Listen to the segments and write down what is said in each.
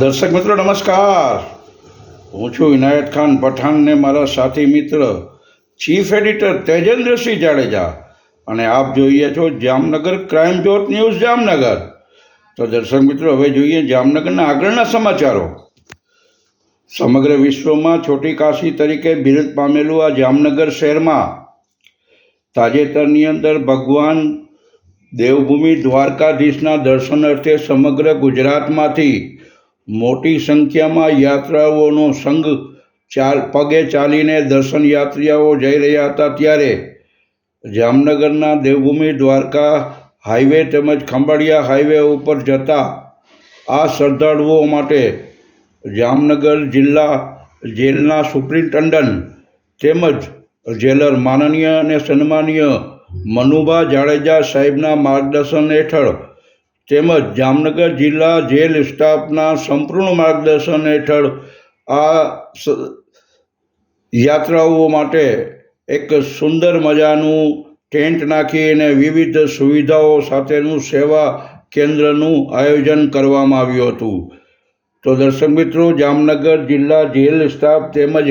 દર્શક મિત્રો નમસ્કાર. હું છું ઇનાયત ખાન પઠાણ ને મારા સાથી મિત્ર ચીફ એડિટર તેજેન્દ્રસિંહ જાડેજા, અને આપ જોઈએ છો જામનગર ક્રાઇમ જોત ન્યૂઝ જામનગર. તો દર્શક મિત્રો, હવે જોઈએ જામનગરના આગળના સમાચારો. સમગ્ર વિશ્વમાં છોટી કાશી તરીકે બિરુદ પામેલું આ જામનગર શહેરમાં તાજેતરની અંદર ભગવાન દેવભૂમિ દ્વારકાધીશના દર્શન અર્થે સમગ્ર ગુજરાતમાંથી મોટી સંખ્યામાં યાત્રાઓનો સંઘ પગે ચાલીને દર્શન યાત્રીઓ જઈ રહ્યા હતા. ત્યારે જામનગરના દેવભૂમિ દ્વારકા હાઈવે તેમજ ખંભાળિયા હાઈવે ઉપર જતા આ શ્રદ્ધાળુઓ માટે જામનગર જિલ્લા જેલના સુપ્રિન્ટેન્ડન્ટ તેમજ જેલર માનનીય અને સન્માનીય મનુભા જાડેજા સાહેબના માર્ગદર્શન હેઠળ તેમજ જામનગર જિલ્લા જેલ સ્ટાફના સંપૂર્ણ માર્ગદર્શન હેઠળ આ યાત્રાઓ માટે એક સુંદર મજાનું ટેન્ટ નાખીને વિવિધ સુવિધાઓ સાથેનું સેવા કેન્દ્રનું આયોજન કરવામાં આવ્યું હતું. તો દર્શક મિત્રો, જામનગર જિલ્લા જેલ સ્ટાફ તેમજ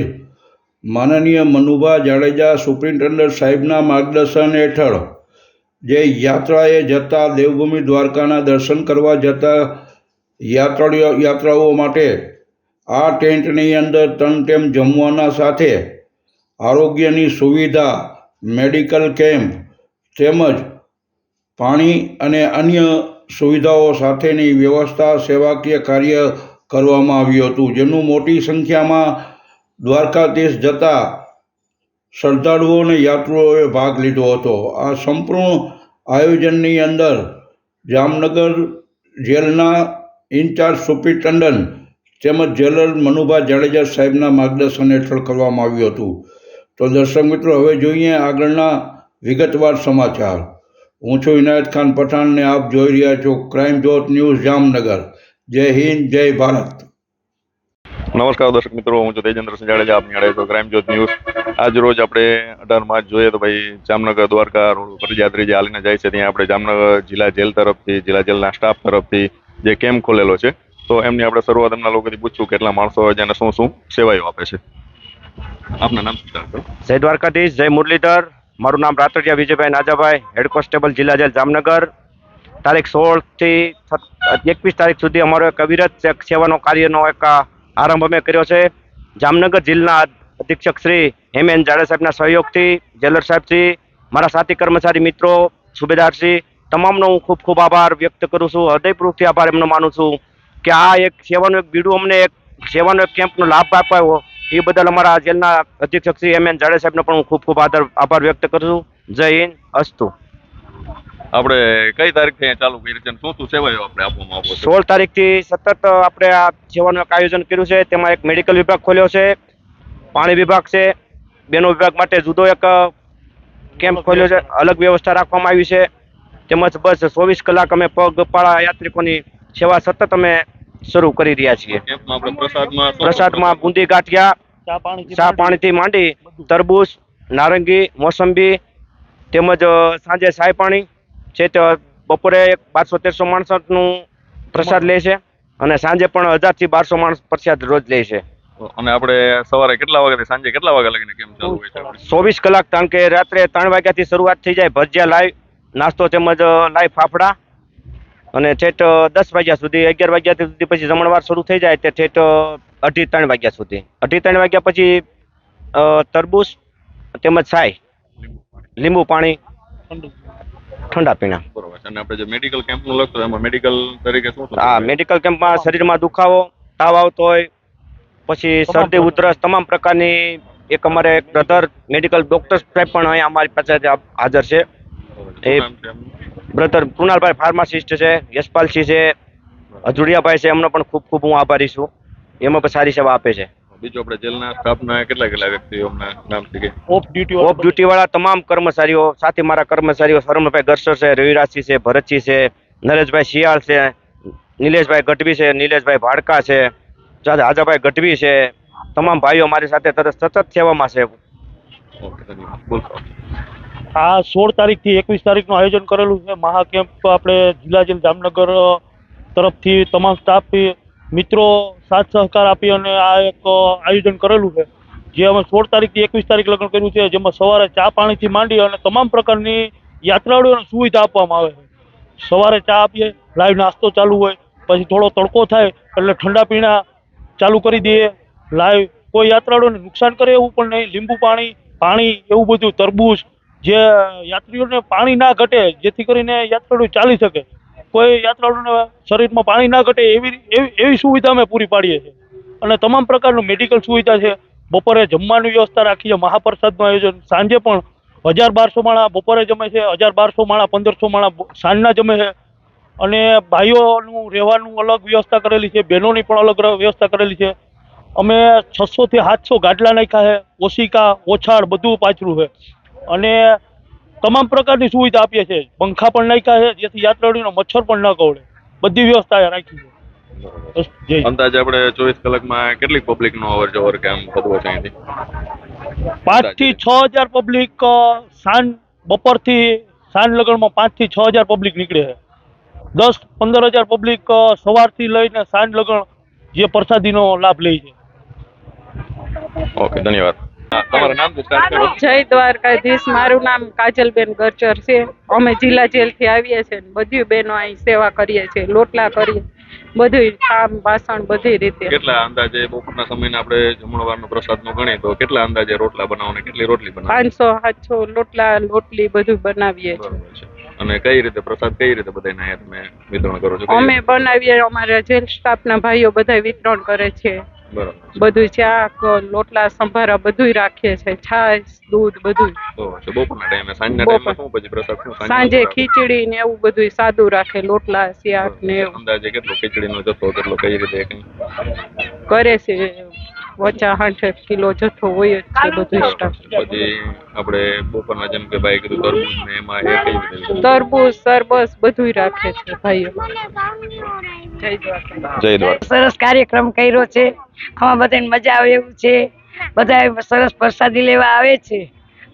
માનનીય મનુભા જાડેજા સુપ્રિન્ટેન્ડન્ટ સાહેબના માર્ગદર્શન હેઠળ જે યાત્રાએ જતા દેવભૂમિ દ્વારકાના દર્શન કરવા જતા યાત્રાઓ માટે આ ટેન્ટની અંદર 3 ટાઈમ જમવાના સાથે આરોગ્યની સુવિધા, મેડિકલ કેમ્પ તેમજ પાણી અને અન્ય સુવિધાઓ સાથેની વ્યવસ્થા, સેવાકીય કાર્ય કરવામાં આવ્યું હતું, જેનું મોટી સંખ્યામાં દ્વારકાધીશ જતા શ્રદ્ધાળુઓ અને યાત્રીઓએ ભાગ લીધો હતો. આ સંપૂર્ણ આયોજનની અંદર જામનગર જેલના ઇન્ચાર્જ સુપ્રિન્ટેન્ડન્ટ તેમજ જેલર મનુભા જાડેજા સાહેબના માર્ગદર્શન હેઠળ કરવામાં આવ્યું હતું. તો દર્શક મિત્રો, હવે જોઈએ આગળના વિગતવાર સમાચાર. હું છું ઇનાયત ખાન પઠાણ ને આપ જોઈ રહ્યા છો ક્રાઇમ જોત ન્યૂઝ જામનગર. જય હિન્દ, જય ભારત. નમસ્કાર દર્શક મિત્રો, હું છું તેજેન્દ્રસિંહ જાડેજા, આપ નિહાળે છો ક્રાઇમ જોત ન્યૂઝ. આજ રોજ આપણે 18 માર્ચ જોઈએ તો ભાઈ જામનગર દ્વારકા રોડ ઉપર યાત્રી જે હાલીને જાય છે ત્યાં આપણે જામનગર જિલ્લા જેલ તરફથી, જિલ્લા જેલના સ્ટાફ તરફથી જે કેમ્પ ખોલેલો છે, તો એમની આપણે શરૂઆત એમના લોકોથી પૂછશું કેટલા માણસો હોય છે અને શું શું સેવાઓ આપે છે. આપના નામ શું? જય દ્વારકાધીશ, જય મુરલીધર. મારું નામ રાતડિયા વિજયભાઈ નાજાભાઈ, હેડ કોન્સ્ટેબલ જિલ્લા જેલ જામનગર. તારીખ 16 થી 21 તારીખ સુધી અમારો એક અવિરત સેવાનો કાર્યનો એક આરંભ અમે કર્યો છે. જામનગર જિલ્લા અધિક્ષક શ્રી હેમેન જાડેજા સાહેબના સહયોગથી, જેલર સાહેબશ્રી, મારા સાથી કર્મચારી મિત્રો, સુબેદારશ્રી, તમામનો હું ખૂબ ખૂબ આભાર વ્યક્ત કરું છું. હૃદયપૂર્વકથી આભાર એમનો માનું છું કે આ એક સેવાનું એક બીડું અમને એક સેવાનો એક કેમ્પનો લાભ આપ્યો, એ બદલ અમારા જેલના અધિક્ષક શ્રી હેમેન જાડેજા સાહેબનો પણ હું ખૂબ ખૂબ આભાર વ્યક્ત કરું છું. જય હિન્દ, અસ્તુ. આપણે કઈ તારીખથી ચાલુ કરી છે, શું શું સેવાઓ આપણે આપવામાં આવે છે? 16 તારીખથી સતત આપણે આ સેવાનું એક આયોજન કર્યું છે. તેમાં એક મેડિકલ વિભાગ ખોલ્યો છે, પાણી વિભાગ છે, બેનો વિભાગ માટે જુદો એક કેમ્પ ખોલ્યો છે, અલગ વ્યવસ્થા રાખવામાં આવી છે. તેમજ બસ 24 કલાક અમે પગપાળા યાત્રિકોની સેવા સતત અમે શરૂ કરી રહ્યા છીએ. પ્રસાદમાં બુંદી ગાંઠિયા, ચા પાણીથી માંડી તરબૂચ, નારંગી, મોસંબી તેમજ સાંજે સાય પાણી છે. તો બપોરે 1200-1300 માણસોનું પ્રસાદ લે છે અને સાંજે પણ 1000 થી 1200 માણસ પ્રસાદ રોજ લે છે. અને આપણે સવારે કેટલા વાગ્યાથી સાંજે કેટલા વાગ્યા લગીને કેમ ચાલુ હોય છે? 24 કલાક, કારણ કે રાત્રે 3 વાગ્યાથી શરૂઆત થઈ જાય. ભજીયા લાઈવ નાસ્તો તેમજ લાઈવ ફાફડા, અને ઠેઠ 10 વાગ્યા સુધી, 11 વાગ્યા સુધી પછી જમણવાર શરૂ થઈ જાય તે ઠેઠ 2:30-3 વાગ્યા સુધી. 2:30-3 વાગ્યા પછી તરબૂચ તેમજ સાય, લીંબુ પાણી, ઠંડા પીણા. બરોબર છે. અને આપણે જે મેડિકલ કેમ્પનું લખતો એમાં મેડિકલ તરીકે શું? હા, મેડિકલ કેમ્પમાં શરીરમાં દુખાવો, તાવ આવતો હોય, પછી શરદી, ઉધરસ, તમામ પ્રકારની એક અમારે એક બ્રધર મેડિકલ ડોક્ટર સાહેબ પણ અહીંયા અમારી પાસે હાજર છે. એ બ્રધર કૃણાલભાઈ ફાર્માસિસ્ટ છે, યશપાલસિંહ છે, અજુડિયાભાઈ છે, એમનો પણ ખૂબ ખૂબ હું આભારી છું. એમાં પણ સારી સેવા આપે છે. બીજું આપણે જેલના સ્ટાફના કેટલા વ્યક્તિઓના નામ છે? ઓફ ડ્યુટી વાળા તમામ કર્મચારીઓ, સાથે મારા કર્મચારીઓ શરમભાઈ ગરસર છે, રવિરાજસિંહ છે, ભરતસિંહ છે, નરેશભાઈ શિયાળ છે, નિલેશભાઈ ગઢવી છે, નિલેશભાઈ ભાડકા છે, આજાભાઈ ગઢવી છે, તમામ ભાઈઓ મારી સાથે સતત સેવામાં છે. આ 16 તારીખથી 21 તારીખનું આયોજન કરેલું છે મહાકેમ્પ. આપણે જિલ્લા જેલ જામનગર તરફથી તમામ સ્ટાફ મિત્રો સાથ સહકાર આપી અને આ એક આયોજન કરેલું છે, જે અમે 16 તારીખથી 21 તારીખ લગ્ન કર્યું છે, જેમાં સવારે ચા પાણીથી માંડી અને તમામ પ્રકારની યાત્રાળુઓને સુવિધા આપવામાં આવે છે. સવારે ચા આપીએ, લાઈવ નાસ્તો ચાલુ હોય, પછી થોડો તડકો થાય એટલે ઠંડા પીણા ચાલુ કરી દઈએ લાઈવ. કોઈ યાત્રાળુઓને નુકસાન કરે એવું પણ નહીં. લીંબુ પાણી એવું બધું, તરબૂચ, જે યાત્રીઓને પાણી ના ઘટે જેથી કરીને યાત્રાળુ ચાલી શકે, કોઈ યાત્રાળુઓને શરીરમાં પાણી ના ઘટે એવી સુવિધા અમે પૂરી પાડીએ છીએ. અને તમામ પ્રકારનું મેડિકલ સુવિધા છે. બપોરે જમવાની વ્યવસ્થા રાખી છે, મહાપ્રસાદનું આયોજન. સાંજે પણ 1000-1200 માણસ બપોરે જમે છે, 1000-1200 માણસ 1500 માણસ સાંજના જમે છે. અને ભાઈઓનું રહેવાનું અલગ વ્યવસ્થા કરેલી છે, બહેનોની પણ અલગ વ્યવસ્થા કરેલી છે. અમે 600 થી 700 ગાડલા નાખ્યા છે, ઓશિકા, ઓછાળ બધું પાથર્યું છે. અને તમામ પ્રકારની સુવિધા આપીએ છીએ. પંખા પણ નાખ્યા છે, જેથી યાત્રાળુઓને મચ્છર પણ ન કવડે. બધી વ્યવસ્થા રાખી છે. બસ, જય હિન્દ. અંદાજે આપણે 24 કલાકમાં કેટલી પબ્લિક નો અવર જવર કે આમ થતું હશે અહીંથી? 5 થી 6000 પબ્લિક બપોરથી સાંજ લગનમાં 5 થી 6000 પબ્લિક નીકળે છે. 10-15 હજાર પબ્લિક સવારથી લઈને સાંજ લગન જે પ્રસાદીનો લાભ લે છે. ઓકે, ધન્યવાદ. તમારું નામ સ્ટાર્ટ કરો. જય દ્વારકાધીશ. મારું નામ કાજલબેન ગરચર છે. અમે જિલ્લા જેલથી આવીએ છીએ. બધી બહેનો અહીં સેવા કરીએ છીએ, લોટલા કરીએ, બધું કામ વાસણ બધી રીતે. કેટલા અંદાજે બપોરના સમયને આપણે જમણવારનો પ્રસાદનો ગણીએ તો કેટલા અંદાજે રોટલા બનાવો ને કેટલી રોટલી બનાવો? 500-700 લોટલા લોટલી બધું બનાવીએ છીએ. બરોબર છે. અને કઈ રીતે પ્રસાદ કઈ રીતે બધાને અહીંયા તમે વિતરણ કરો છો? કઈ અમે રીતે? બનાવીએ, અમારા જેલ સ્ટાફના ભાઈઓ બધા વિતરણ કરે છે. બરોબર છે. બધું શાક, લોટલા, સંભારા બધું રાખીએ છે, છાશ, દૂધ બધું. બરોબર છે. બપોરના ટાઈમે સાંજના ટાઈમે શું પછી પ્રસાદ શું સાંજે ખીચડી ને એવું બધું સાદું રાખે, લોટલા, શાક ને એવું અંદાજે કેટલો ખીચડીનો જથ્થો કેટલો કઈ રીતે કઈ? કરે છે. 50-60 કિલો જથ્થો હોય જ છે બધું સ્ટાફ. પછી આપણે બપોરના જેમ કે ભાઈ કીધું તરબૂચ ને એમાં એ કઈ રીતે? તરબૂચ, સરબત બધું રાખે છે ભાઈઓ. જય દ્વારકા. જય દ્વારકા. સરસ કાર્યક્રમ કર્યો છે. આમાં બધાને મજા આવે એવું છે. બધા સરસ પ્રસાદી લેવા આવે છે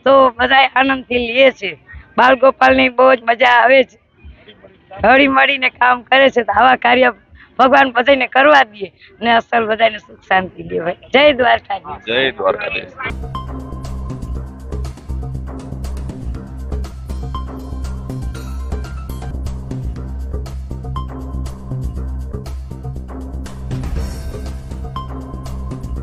તો બધા આનંદથી લે છે. બાલગોપાલની બહુ જ મજા આવે છે. હળી મળીને કામ કરે છે તો આવા કાર્ય ભગવાન બધાને કરવા દે ને અસલ બધાને સુખ શાંતિ દે. ભાઈ જય દ્વારકાધીશ. જય દ્વારકાધીશ.